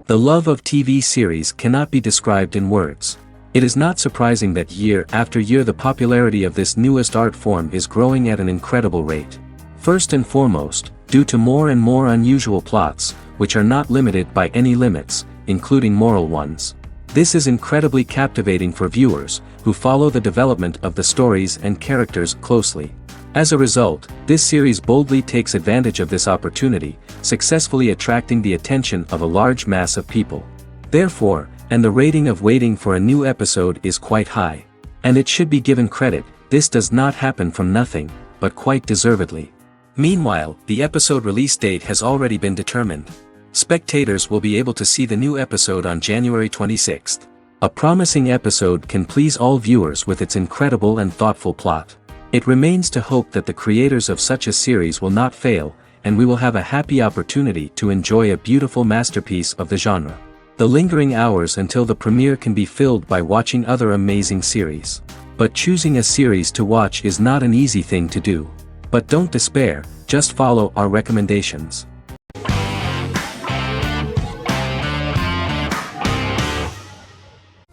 The love of TV series cannot be described in words. It is not surprising that year after year the popularity of this newest art form is growing at an incredible rate. First and foremost, due to more and more unusual plots, which are not limited by any limits, including moral ones. This is incredibly captivating for viewers, who follow the development of the stories and characters closely. As a result, this series boldly takes advantage of this opportunity, successfully attracting the attention of a large mass of people. Therefore, and the rating of waiting for a new episode is quite high. And it should be given credit, this does not happen from nothing, but quite deservedly. Meanwhile, the episode release date has already been determined. Spectators will be able to see the new episode on January 26th. A promising episode can please all viewers with its incredible and thoughtful plot. It remains to hope that the creators of such a series will not fail, and we will have a happy opportunity to enjoy a beautiful masterpiece of the genre. The lingering hours until the premiere can be filled by watching other amazing series. But choosing a series to watch is not an easy thing to do. But don't despair, just follow our recommendations.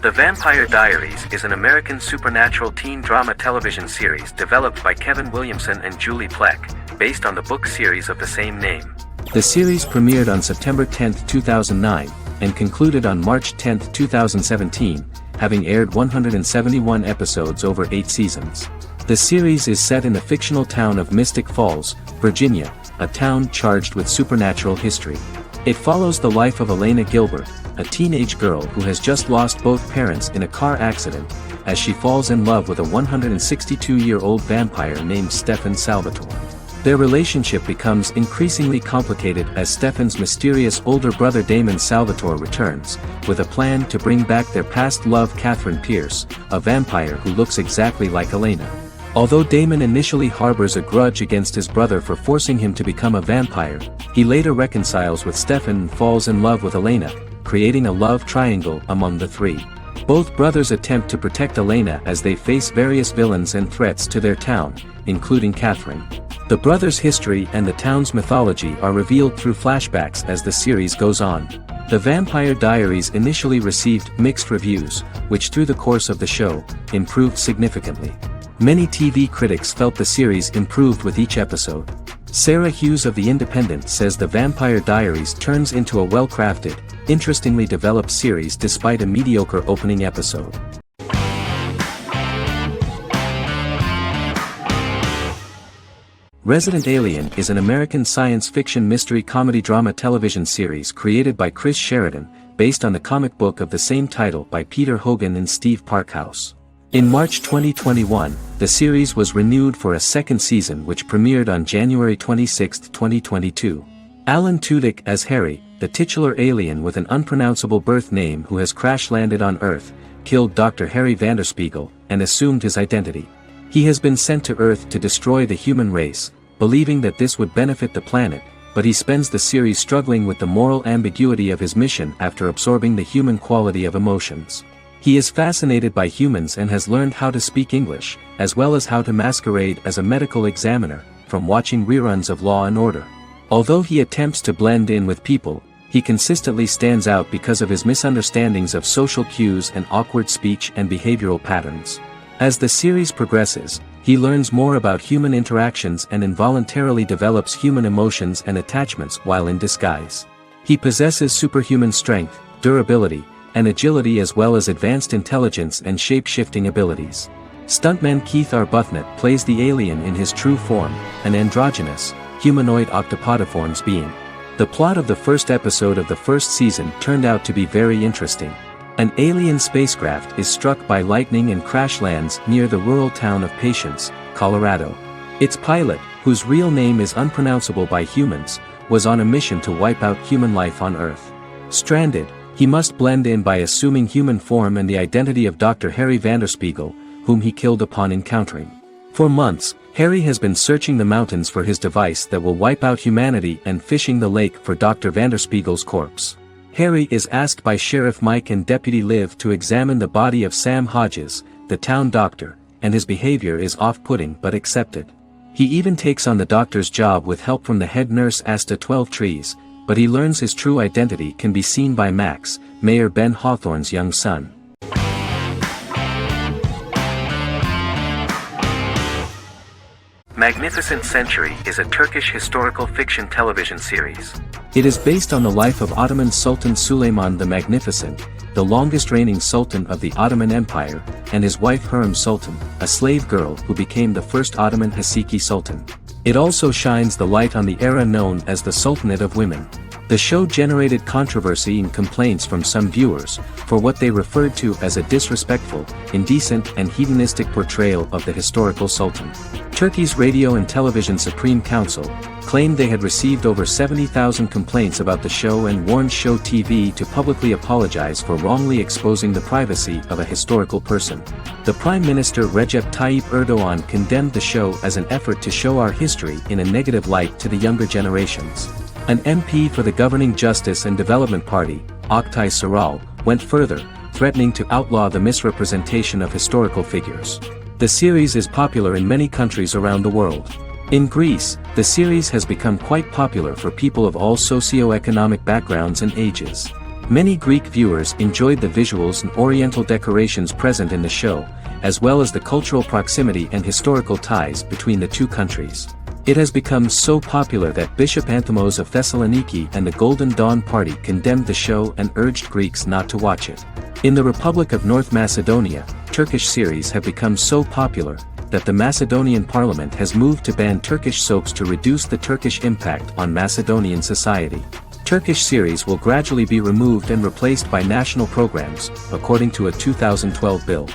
The Vampire Diaries is an American supernatural teen drama television series developed by Kevin Williamson and Julie Plec, based on the book series of the same name. The series premiered on September 10, 2009, and concluded on March 10, 2017, having aired 171 episodes over 8 seasons. The series is set in the fictional town of Mystic Falls, Virginia, a town charged with supernatural history. It follows the life of Elena Gilbert, a teenage girl who has just lost both parents in a car accident, as she falls in love with a 162-year-old vampire named Stefan Salvatore. Their relationship becomes increasingly complicated as Stefan's mysterious older brother Damon Salvatore returns, with a plan to bring back their past love Catherine Pierce, a vampire who looks exactly like Elena. Although Damon initially harbors a grudge against his brother for forcing him to become a vampire, he later reconciles with Stefan and falls in love with Elena, creating a love triangle among the three. Both brothers attempt to protect Elena as they face various villains and threats to their town, including Catherine. The brothers' history and the town's mythology are revealed through flashbacks as the series goes on. The Vampire Diaries initially received mixed reviews, which through the course of the show, improved significantly. Many TV critics felt the series improved with each episode. Sarah Hughes of The Independent says The Vampire Diaries turns into a well-crafted, interestingly developed series despite a mediocre opening episode. Resident Alien is an American science fiction mystery comedy drama television series created by Chris Sheridan, based on the comic book of the same title by Peter Hogan and Steve Parkhouse. In March 2021, the series was renewed for a second season which premiered on January 26, 2022. Alan Tudyk as Harry, the titular alien with an unpronounceable birth name who has crash-landed on Earth, killed Dr. Harry Vanderspiegel, and assumed his identity. He has been sent to Earth to destroy the human race, believing that this would benefit the planet, but he spends the series struggling with the moral ambiguity of his mission after absorbing the human quality of emotions. He is fascinated by humans and has learned how to speak English, as well as how to masquerade as a medical examiner, from watching reruns of Law and Order. Although he attempts to blend in with people, he consistently stands out because of his misunderstandings of social cues and awkward speech and behavioral patterns. As the series progresses, he learns more about human interactions and involuntarily develops human emotions and attachments while in disguise. He possesses superhuman strength, durability, and agility as well as advanced intelligence and shape-shifting abilities. Stuntman Keith Arbuthnot plays the alien in his true form, an androgynous, humanoid octopodiforms being. The plot of the first episode of the first season turned out to be very interesting. An alien spacecraft is struck by lightning and crash lands near the rural town of Patience, Colorado. Its pilot, whose real name is unpronounceable by humans, was on a mission to wipe out human life on Earth. Stranded, he must blend in by assuming human form and the identity of Dr. Harry Vanderspiegel, whom he killed upon encountering. For months, Harry has been searching the mountains for his device that will wipe out humanity and fishing the lake for Dr. Vanderspiegel's corpse. Harry is asked by Sheriff Mike and Deputy Liv to examine the body of Sam Hodges, the town doctor, and his behavior is off-putting but accepted. He even takes on the doctor's job with help from the head nurse Asta 12 Trees, but he learns his true identity can be seen by Max, Mayor Ben Hawthorne's young son. Magnificent Century is a Turkish historical fiction television series. It is based on the life of Ottoman Sultan Süleyman the Magnificent, the longest reigning sultan of the Ottoman Empire, and his wife Hürrem Sultan, a slave girl who became the first Ottoman Haseki Sultan. It also shines the light on the era known as the Sultanate of Women. The show generated controversy and complaints from some viewers, for what they referred to as a disrespectful, indecent and hedonistic portrayal of the historical sultan. Turkey's Radio and Television Supreme Council claimed they had received over 70,000 complaints about the show and warned Show TV to publicly apologize for wrongly exposing the privacy of a historical person. The Prime Minister Recep Tayyip Erdogan condemned the show as an effort to show our history in a negative light to the younger generations. An MP for the governing Justice and Development Party, Oktay Saral, went further, threatening to outlaw the misrepresentation of historical figures. The series is popular in many countries around the world. In Greece, the series has become quite popular for people of all socio-economic backgrounds and ages. Many Greek viewers enjoyed the visuals and oriental decorations present in the show, as well as the cultural proximity and historical ties between the two countries. It has become so popular that Bishop Anthemos of Thessaloniki and the Golden Dawn Party condemned the show and urged Greeks not to watch it. In the Republic of North Macedonia, Turkish series have become so popular that the Macedonian parliament has moved to ban Turkish soaps to reduce the Turkish impact on Macedonian society. Turkish series will gradually be removed and replaced by national programs, according to a 2012 bill.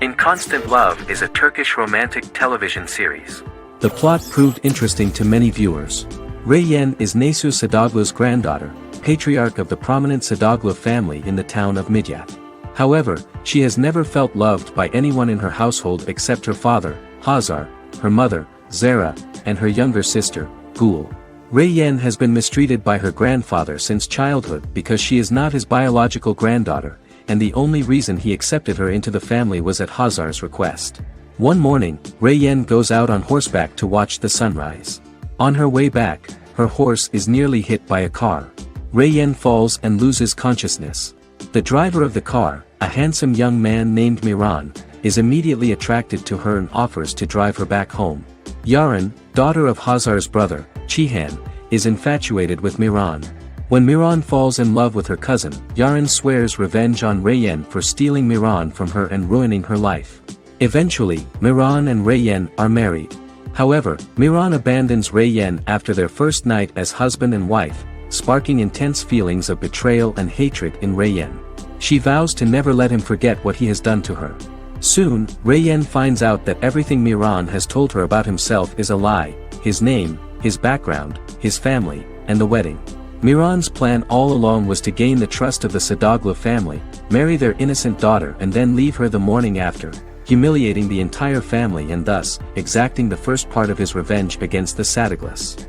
In Constant Love is a Turkish romantic television series. The plot proved interesting to many viewers. Reyyen is Nesu Sadoglu's granddaughter, patriarch of the prominent Sadoglu family in the town of Midyat. However, she has never felt loved by anyone in her household except her father, Hazar, her mother, Zara, and her younger sister, Gül. Reyyen has been mistreated by her grandfather since childhood because she is not his biological granddaughter, and the only reason he accepted her into the family was at Hazar's request. One morning, Reyyen goes out on horseback to watch the sunrise. On her way back, her horse is nearly hit by a car. Reyyen falls and loses consciousness. The driver of the car, a handsome young man named Miran, is immediately attracted to her and offers to drive her back home. Yaren, daughter of Hazar's brother, Cihan, is infatuated with Miran. When Miran falls in love with her cousin, Yaren swears revenge on Reyyen for stealing Miran from her and ruining her life. Eventually, Miran and Reyyen are married. However, Miran abandons Reyyen after their first night as husband and wife, sparking intense feelings of betrayal and hatred in Reyyen. She vows to never let him forget what he has done to her. Soon, Reyyen finds out that everything Miran has told her about himself is a lie: his name, his background, his family, and the wedding. Miran's plan all along was to gain the trust of the Sadoglu family, marry their innocent daughter and then leave her the morning after, humiliating the entire family and thus, exacting the first part of his revenge against the Sadoglus.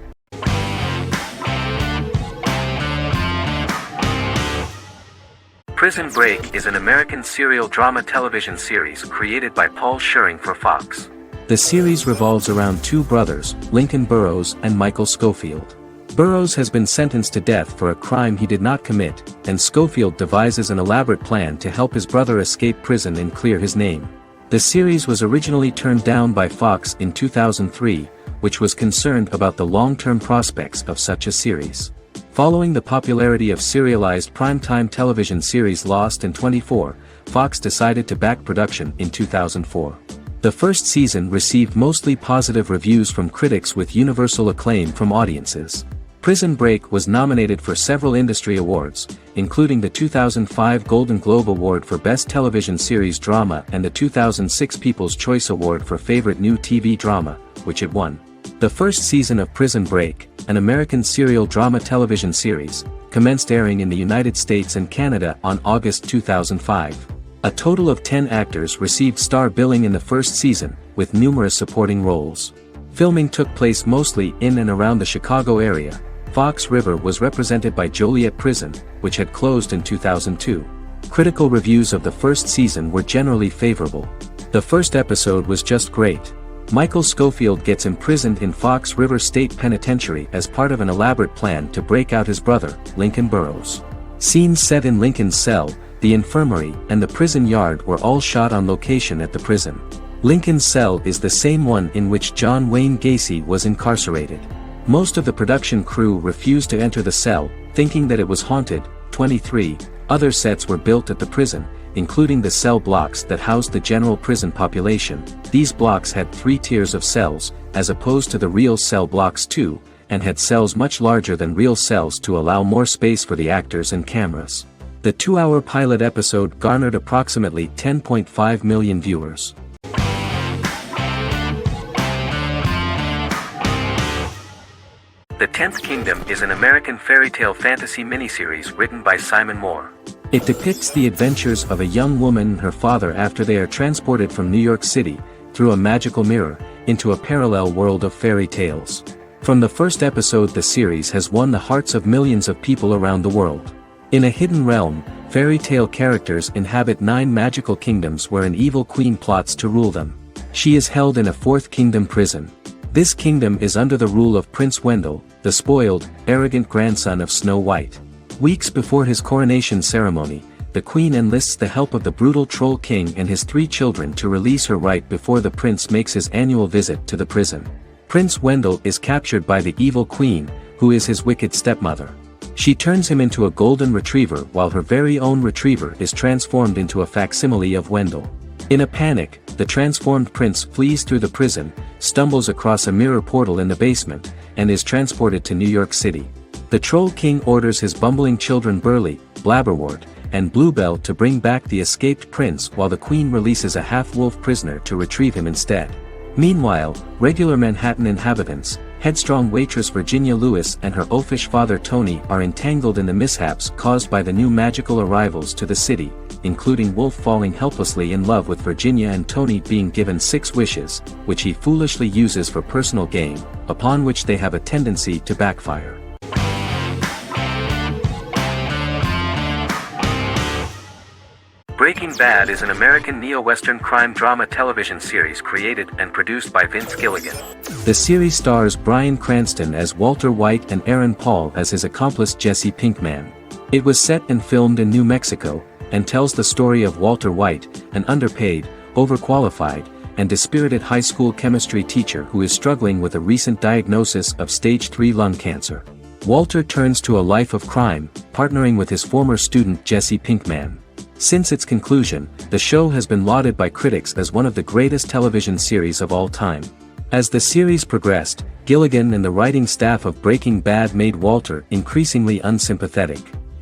Prison Break is an American serial drama television series created by Paul Schering for Fox. The series revolves around two brothers, Lincoln Burrows and Michael Schofield. Burrows has been sentenced to death for a crime he did not commit, and Schofield devises an elaborate plan to help his brother escape prison and clear his name. The series was originally turned down by Fox in 2003, which was concerned about the long-term prospects of such a series. Following the popularity of serialized primetime television series Lost and 24, Fox decided to back production in 2004. The first season received mostly positive reviews from critics with universal acclaim from audiences. Prison Break was nominated for several industry awards, including the 2005 Golden Globe Award for Best Television Series Drama and the 2006 People's Choice Award for Favorite New TV Drama, which it won. The first season of Prison Break, an American serial drama television series, commenced airing in the United States and Canada on August 2005. A total of 10 actors received star billing in the first season, with numerous supporting roles. Filming took place mostly in and around the Chicago area. Fox River was represented by Joliet Prison, which had closed in 2002. Critical reviews of the first season were generally favorable. The first episode was just great. Michael Scofield gets imprisoned in Fox River State Penitentiary as part of an elaborate plan to break out his brother, Lincoln Burrows. Scenes set in Lincoln's cell, the infirmary, and the prison yard were all shot on location at the prison. Lincoln's cell is the same one in which John Wayne Gacy was incarcerated. Most of the production crew refused to enter the cell, thinking that it was haunted. 23 other sets were built at the prison, including the cell blocks that housed the general prison population. These blocks had 3 tiers of cells, as opposed to the real cell blocks 2, and had cells much larger than real cells to allow more space for the actors and cameras. The 2-hour pilot episode garnered approximately 10.5 million viewers. The Tenth Kingdom is an American fairy tale fantasy miniseries written by Simon Moore. It depicts the adventures of a young woman and her father after they are transported from New York City, through a magical mirror, into a parallel world of fairy tales. From the first episode, the series has won the hearts of millions of people around the world. In a hidden realm, fairy tale characters inhabit 9 magical kingdoms where an evil queen plots to rule them. She is held in a 4th kingdom prison. This kingdom is under the rule of Prince Wendell, the spoiled, arrogant grandson of Snow White. Weeks before his coronation ceremony, the queen enlists the help of the brutal Troll King and his 3 children to release her right before the prince makes his annual visit to the prison. Prince Wendell is captured by the evil queen, who is his wicked stepmother. She turns him into a golden retriever while her very own retriever is transformed into a facsimile of Wendell. In a panic, the transformed prince flees through the prison, stumbles across a mirror portal in the basement, and is transported to New York City. The Troll King orders his bumbling children Burley, Blabberwort, and Bluebell to bring back the escaped prince while the queen releases a half-wolf prisoner to retrieve him instead. Meanwhile, regular Manhattan inhabitants, headstrong waitress Virginia Lewis and her oafish father Tony are entangled in the mishaps caused by the new magical arrivals to the city, including Wolf falling helplessly in love with Virginia and Tony being given 6 wishes, which he foolishly uses for personal gain, upon which they have a tendency to backfire. Breaking Bad is an American neo-Western crime drama television series created and produced by Vince Gilligan. The series stars Bryan Cranston as Walter White and Aaron Paul as his accomplice Jesse Pinkman. It was set and filmed in New Mexico, and tells the story of Walter White, an underpaid, overqualified, and dispirited high school chemistry teacher who is struggling with a recent diagnosis of stage 3 lung cancer. Walter turns to a life of crime, partnering with his former student Jesse Pinkman. Since its conclusion, the show has been lauded by critics as one of the greatest television series of all time. As the series progressed, Gilligan and the writing staff of Breaking Bad made Walter increasingly unsympathetic.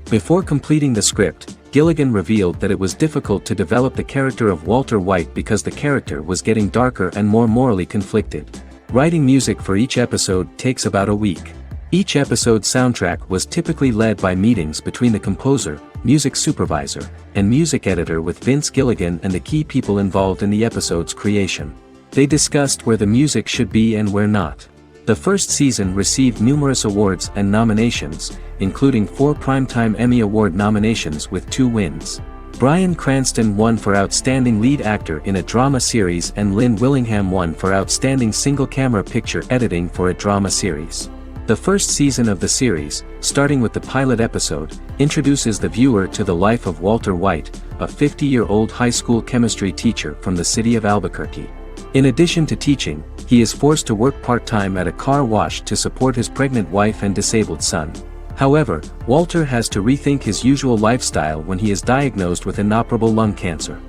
Before completing the script, Gilligan revealed that it was difficult to develop the character of Walter White because the character was getting darker and more morally conflicted. Writing music for each episode takes about a week. Each episode's soundtrack was typically led by meetings between the composer, music supervisor, and music editor with Vince Gilligan and the key people involved in the episode's creation. They discussed where the music should be and where not. The first season received numerous awards and nominations, including 4 Primetime Emmy Award nominations with 2 wins. Bryan Cranston won for Outstanding Lead Actor in a Drama Series and Lynn Willingham won for Outstanding Single-Camera Picture Editing for a Drama Series. The first season of the series, starting with the pilot episode, introduces the viewer to the life of Walter White, a 50-year-old high school chemistry teacher from the city of Albuquerque. In addition to teaching, he is forced to work part-time at a car wash to support his pregnant wife and disabled son. However, Walter has to rethink his usual lifestyle when he is diagnosed with inoperable lung cancer.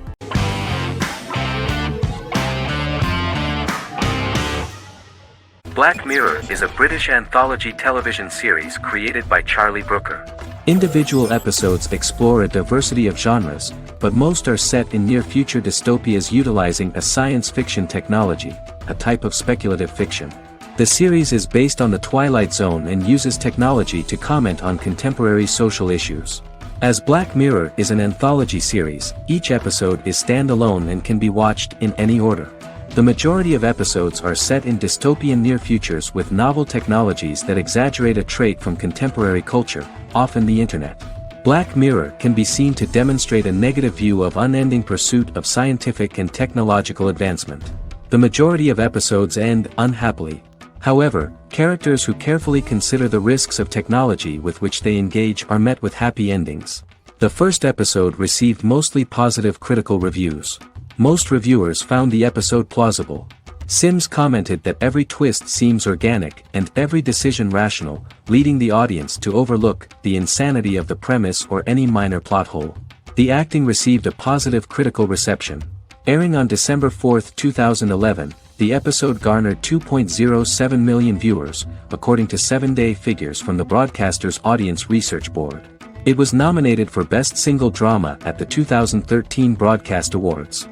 Black Mirror is a British anthology television series created by Charlie Brooker. Individual episodes explore a diversity of genres, but most are set in near-future dystopias utilizing a science fiction technology, a type of speculative fiction. The series is based on the Twilight Zone and uses technology to comment on contemporary social issues. As Black Mirror is an anthology series, each episode is standalone and can be watched in any order. The majority of episodes are set in dystopian near futures with novel technologies that exaggerate a trait from contemporary culture, often the internet. Black Mirror can be seen to demonstrate a negative view of unending pursuit of scientific and technological advancement. The majority of episodes end unhappily. However, characters who carefully consider the risks of technology with which they engage are met with happy endings. The first episode received mostly positive critical reviews. Most reviewers found the episode plausible. Sims commented that every twist seems organic and every decision rational, leading the audience to overlook the insanity of the premise or any minor plot hole. The acting received a positive critical reception. Airing on December 4, 2011, the episode garnered 2.07 million viewers, according to 7-day figures from the broadcaster's Audience Research Board. It was nominated for Best Single Drama at the 2013 Broadcast Awards.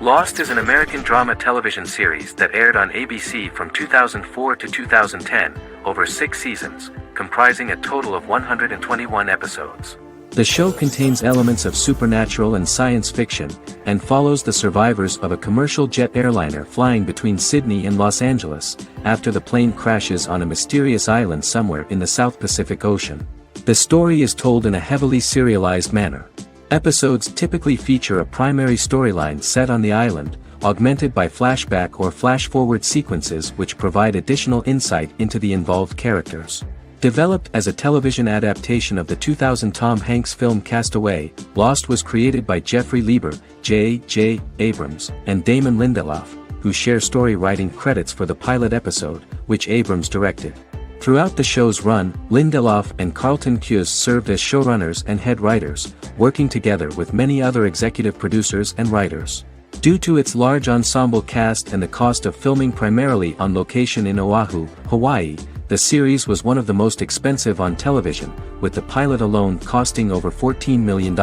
Lost is an American drama television series that aired on ABC from 2004 to 2010, over 6 seasons, comprising a total of 121 episodes. The show contains elements of supernatural and science fiction, and follows the survivors of a commercial jet airliner flying between Sydney and Los Angeles, after the plane crashes on a mysterious island somewhere in the South Pacific Ocean. The story is told in a heavily serialized manner. Episodes typically feature a primary storyline set on the island, augmented by flashback or flash-forward sequences which provide additional insight into the involved characters. Developed as a television adaptation of the 2000 Tom Hanks film Castaway, Lost was created by Jeffrey Lieber, J.J. Abrams, and Damon Lindelof, who share story writing credits for the pilot episode, which Abrams directed. Throughout the show's run, Lindelof and Carlton Cuse served as showrunners and head writers, working together with many other executive producers and writers. Due to its large ensemble cast and the cost of filming primarily on location in Oahu, Hawaii, the series was one of the most expensive on television, with the pilot alone costing over $14 million.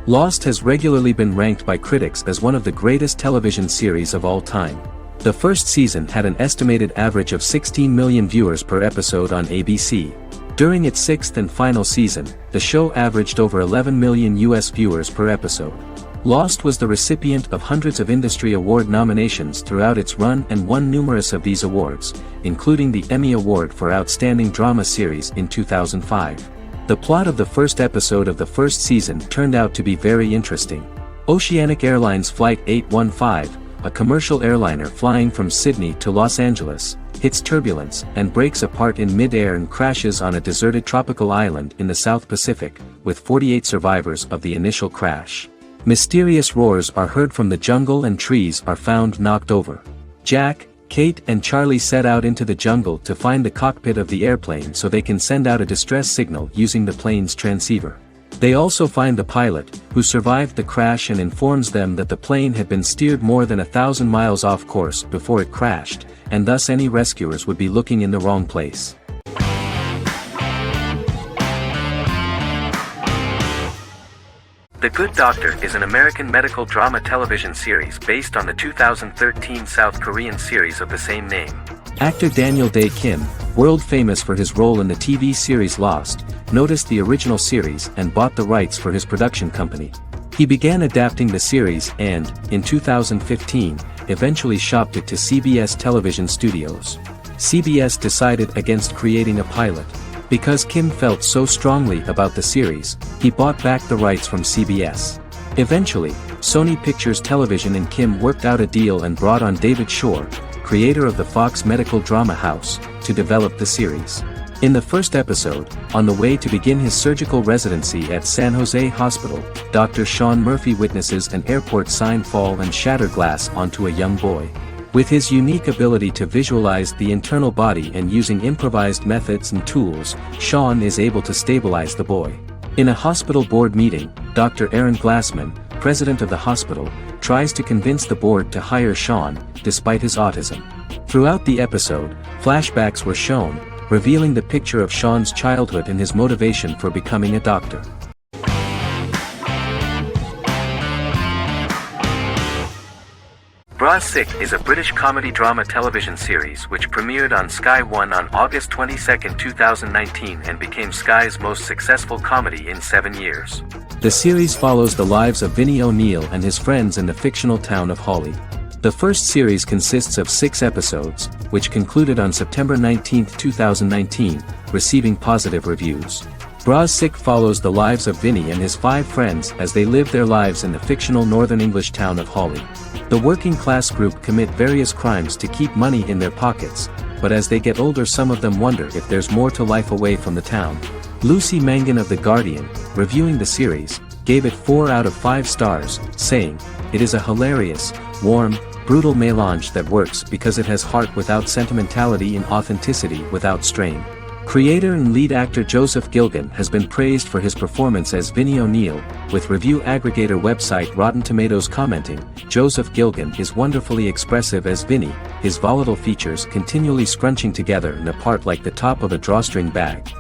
Lost has regularly been ranked by critics as one of the greatest television series of all time. The first season had an estimated average of 16 million viewers per episode on ABC. During its 6th and final season, the show averaged over 11 million US viewers per episode. Lost was the recipient of hundreds of industry award nominations throughout its run and won numerous of these awards, including the Emmy Award for Outstanding Drama Series in 2005. The plot of the first episode of the first season turned out to be very interesting. Oceanic Airlines Flight 815, a commercial airliner flying from Sydney to Los Angeles, hits turbulence and breaks apart in mid-air and crashes on a deserted tropical island in the South Pacific, with 48 survivors of the initial crash. Mysterious roars are heard from the jungle and trees are found knocked over. Jack, Kate and Charlie set out into the jungle to find the cockpit of the airplane so they can send out a distress signal using the plane's transceiver. They also find the pilot, who survived the crash and informs them that the plane had been steered more than 1,000 miles off course before it crashed, and thus any rescuers would be looking in the wrong place. The Good Doctor is an American medical drama television series based on the 2013 South Korean series of the same name. Actor Daniel Dae Kim, world famous for his role in the TV series Lost, noticed the original series and bought the rights for his production company. He began adapting the series and, in 2015, eventually shopped it to CBS Television Studios. CBS decided against creating a pilot. Because Kim felt so strongly about the series, he bought back the rights from CBS. Eventually, Sony Pictures Television and Kim worked out a deal and brought on David Shore, creator of the Fox medical drama house, to develop the series. In the first episode, on the way to begin his surgical residency at San Jose Hospital, Dr. Sean Murphy witnesses an airport sign fall and shatter glass onto a young boy. With his unique ability to visualize the internal body and using improvised methods and tools, Sean is able to stabilize the boy. In a hospital board meeting, Dr. Aaron Glassman, president of the hospital, tries to convince the board to hire Sean, despite his autism. Throughout the episode, flashbacks were shown, revealing the picture of Sean's childhood and his motivation for becoming a doctor. Bra Sick is a British comedy drama television series which premiered on Sky One on August 22, 2019 and became Sky's most successful comedy in 7 years. The series follows the lives of Vinnie O'Neill and his friends in the fictional town of Hawley. The first series consists of 6 episodes, which concluded on September 19, 2019, receiving positive reviews. Sick follows the lives of Vinny and his 5 friends as they live their lives in the fictional northern English town of Hawley. The working class group commit various crimes to keep money in their pockets, but as they get older some of them wonder if there's more to life away from the town. Lucy Mangan of The Guardian, reviewing the series, gave it 4 out of 5 stars, saying, "It is a hilarious, warm, brutal melange that works because it has heart without sentimentality and authenticity without strain." Creator and lead actor Joseph Gilgun has been praised for his performance as Vinny O'Neill, with review aggregator website Rotten Tomatoes commenting, "Joseph Gilgun is wonderfully expressive as Vinny, his volatile features continually scrunching together and apart like the top of a drawstring bag."